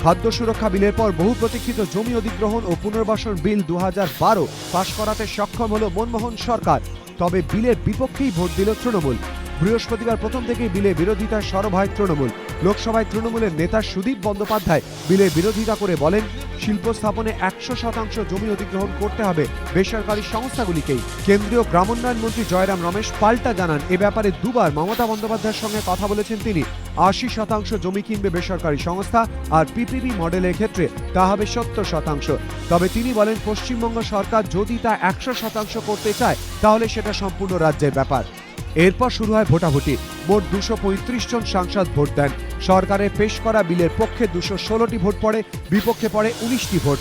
খাদ্য সুরক্ষা বিলের পর বহু প্রতীক্ষিত জমি অধিগ্রহণ ও পুনর্বাসন বিল 2012 পাশ করাতে সক্ষম হল মনমোহন সরকার। তবে বিলের বিপক্ষেই ভোট দিল তৃণমূল। বৃহস্পতিবার প্রথম থেকেই বিলের বিরোধিতায় সরব হয় তৃণমূল। লোকসভায় তৃণমূলের নেতা সুদীপ বন্দ্যোপাধ্যায় বিলের বিরোধিতা করে বলেন, শিল্প স্থাপনে 100% জমি অধিগ্রহণ করতে হবে বেসরকারি সংস্থাগুলিকেই। কেন্দ্রীয় গ্রামোন্নয়ন মন্ত্রী জয়রাম রমেশ পাল্টা জানান, এ ব্যাপারে দুবার মমতা বন্দ্যোপাধ্যায়ের সঙ্গে কথা বলেছেন তিনি। 80% জমি কিনবে বেসরকারি সংস্থা, আর পিপিপি মডেলের ক্ষেত্রে তা হবে 70%। তবে তিনি বলেন, পশ্চিমবঙ্গ সরকার যদি তা 100% করতে চায় তাহলে সেটা সম্পূর্ণ রাজ্যের ব্যাপার। এরপর শুরু হয় ভোটাভুটি। মোট 235 জন সাংসদ ভোট দেন। সরকারের পেশ করা বিলের পক্ষে 216টি ভোট পড়ে, বিপক্ষে পড়ে 19টি ভোট।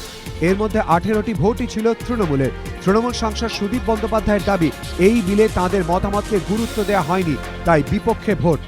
এর মধ্যে 18টি ভোটই ছিল তৃণমূলের। তৃণমূল সাংসদ সুদীপ বন্দ্যোপাধ্যায়ের দাবি, এই বিলে তাঁদের মতামতকে গুরুত্ব দেওয়া হয়নি, তাই বিপক্ষে ভোট।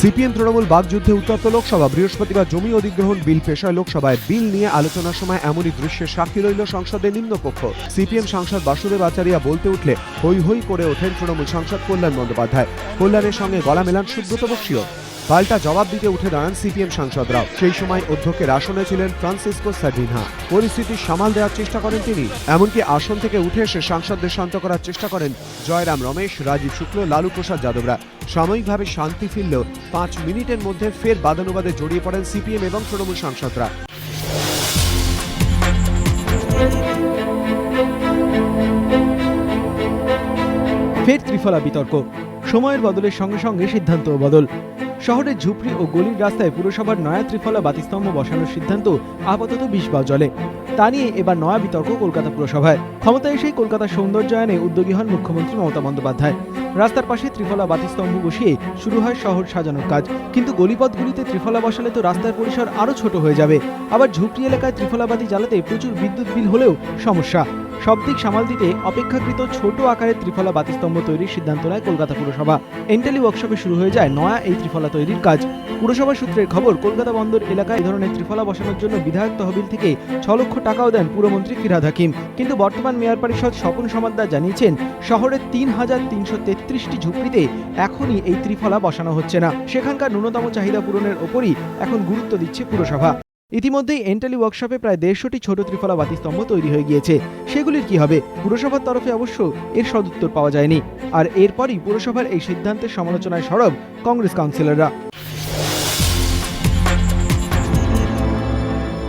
সিপিএম তৃণমূল বাগযুদ্ধে উত্তপ্ত লোকসভা। বৃহস্পতিবার জমি অধিগ্রহণ বিল পেশ হয় লোকসভায়। বিল নিয়ে আলোচনার সময় এমনই দৃশ্যের সাক্ষী রইল সংসদের নিম্নকক্ষ। সিপিএম সাংসদ বাসুদেব আচারিয়া বলতে উঠলে হৈ হৈ করে ওঠেন তৃণমূল সাংসদ কল্যাণ বন্দ্যোপাধ্যায়। কল্যাণের সঙ্গে গলা মেলান সুব্রত বক্সীও। পাল্টা জবাব দিতে উঠে দাঁড়ান সিপিএম সাংসদরাও। সেই সময় অধ্যক্ষের আসনে ছিলেন ফ্রান্সিসকো সার্ডিনহা। পরিস্থিতি সামাল দেওয়ার চেষ্টা করেন তিনি। এমনকি আসন থেকে উঠে এসে সাংসদদের শান্ত করার চেষ্টা করেন জয়রাম রমেশ, রাজীব শুক্ল, লালু প্রসাদ যাদবরা। সাময়িকভাবে শান্তি ফিরলেও 5 মিনিটের মধ্যে ফের বাদানুবাদে জড়িয়ে পড়েন সিপিএম এবং তৃণমূল সাংসদরা। ফের ত্রিফলা বিতর্ক। সময়ের বদলের সঙ্গে সঙ্গে সিদ্ধান্তও বদল। শহরের ঝুপড়ি ও গলির রাস্তায় পুরসভার নয়া ত্রিফলা বাতিস্তম্ভ বসানোর সিদ্ধান্ত আপাতত বিষবাও জলে। তা নিয়ে এবার নয়া বিতর্ক কলকাতা পুরসভায়। ক্ষমতায় এসেই কলকাতার সৌন্দর্যায়নে উদ্যোগী হন মুখ্যমন্ত্রী মমতা বন্দ্যোপাধ্যায়। রাস্তার পাশে ত্রিফলা বাতিস্তম্ভ বসিয়ে শুরু হয় শহর সাজানোর কাজ। কিন্তু গলিপথগুলিতে ত্রিফলা বসালে তো রাস্তার পরিসর আরও ছোট হয়ে যাবে। আবার ঝুপড়ি এলাকায় ত্রিফলা বাতি জ্বালাতে প্রচুর বিদ্যুৎ বিল হলেও সমস্যা। সব দিক সামাল দিতে অপেক্ষাকৃত ছোট আকারের ত্রিফলা বাতিস্তম্ভ তৈরির সিদ্ধান্ত নেয় কলকাতা পুরসভা। এন্টালি ওয়ার্কশপে শুরু হয়ে যায় নয়া এই ত্রিফলা তৈরির কাজ। পুরসভা সূত্রের খবর, কলকাতা বন্দর এলাকায় এই ধরনের ত্রিফলা বসানোর জন্য বিধায়ক তহবিল থেকে 6 লক্ষ টাকাও দেন পুরমন্ত্রী ফিরহাদ হাকিম। কিন্তু বর্তমান মেয়র পরিষদ স্বপন সমাদ্দার জানিয়েছেন, শহরের 3333টি ঝুপড়িতে এখনই এই ত্রিফলা বসানো হচ্ছে না। সেখানকার ন্যূনতম চাহিদা পূরণের ওপরই এখন গুরুত্ব দিচ্ছে পুরসভা। ইতিমধ্যেই এন্টালি ওয়ার্কশপে প্রায় 150টি ছোট ত্রিফলা বাতিস্তম্ভ তৈরি হয়ে গিয়েছে। সেগুলির কি হবে? পুরসভার তরফে অবশ্য এর সদুত্তর পাওয়া যায়নি। আর এরপরই পুরসভার এই সিদ্ধান্তের সমালোচনায় সরব কংগ্রেস কাউন্সিলররা।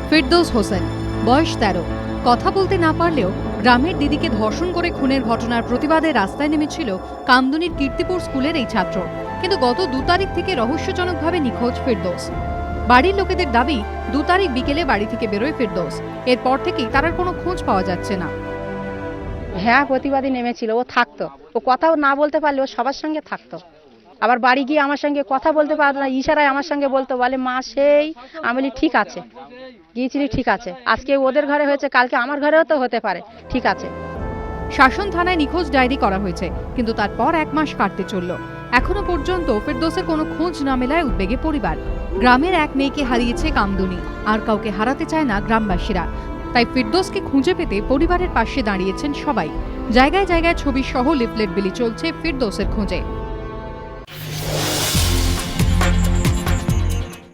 ফিরদৌস হোসেন, বয়স 13, কথা বলতে না পারলেও গ্রামের দিদিকে ধর্ষণ করে খুনের ঘটনার প্রতিবাদে রাস্তায় নেমেছিল কামদুনির কীর্তিপুর স্কুলের এই ছাত্র। কিন্তু গত 2 তারিখ থেকে রহস্যজনকভাবে নিখোঁজ ফিরদৌস। বাড়ির লোকেদের দাবি, 2 তারিখ বিকেলে বাড়ি থেকে বেরোয় ফিরদৌস। এরপর থেকেই তার কোনো খোঁজ পাওয়া যাচ্ছে না। হ্যাঁ, প্রতিবাদী নেমেছিল, ও থাকতো, ও কথাও না বলতে পারলে ও সবার সঙ্গে থাকতো। আবার বাড়ি গিয়ে আমার সঙ্গে কথা বলতে পারতো না, ইশারায় আমার সঙ্গে বলতো, বলে মা সেই। আমি বলি ঠিক আছে, গিয়েছিলি ঠিক আছে, আজকে ওদের ঘরে হয়েছে, কালকে আমার ঘরেও তো হতে পারে, ঠিক আছে। শাসন থানায় নিখোঁজ ডায়েরি করা হয়েছে, কিন্তু তারপর 1 মাস কাটতে চলল। এখনো পর্যন্ত ফিরদৌসের কোনো খোঁজ না মেলায় উদ্বেগে পরিবার। গ্রামের এক মেয়েকে হারিয়েছে কামদুনি, আর কাউকে হারাতে চায় না গ্রামবাসীরা। তাই ফিরদৌসকে খুঁজে পেতে পরিবারের পাশে দাঁড়িয়েছেন সবাই। জায়গায় জায়গায় ছবি সহ লিফলেট বিলি চলছে ফিরদৌসের খোঁজে।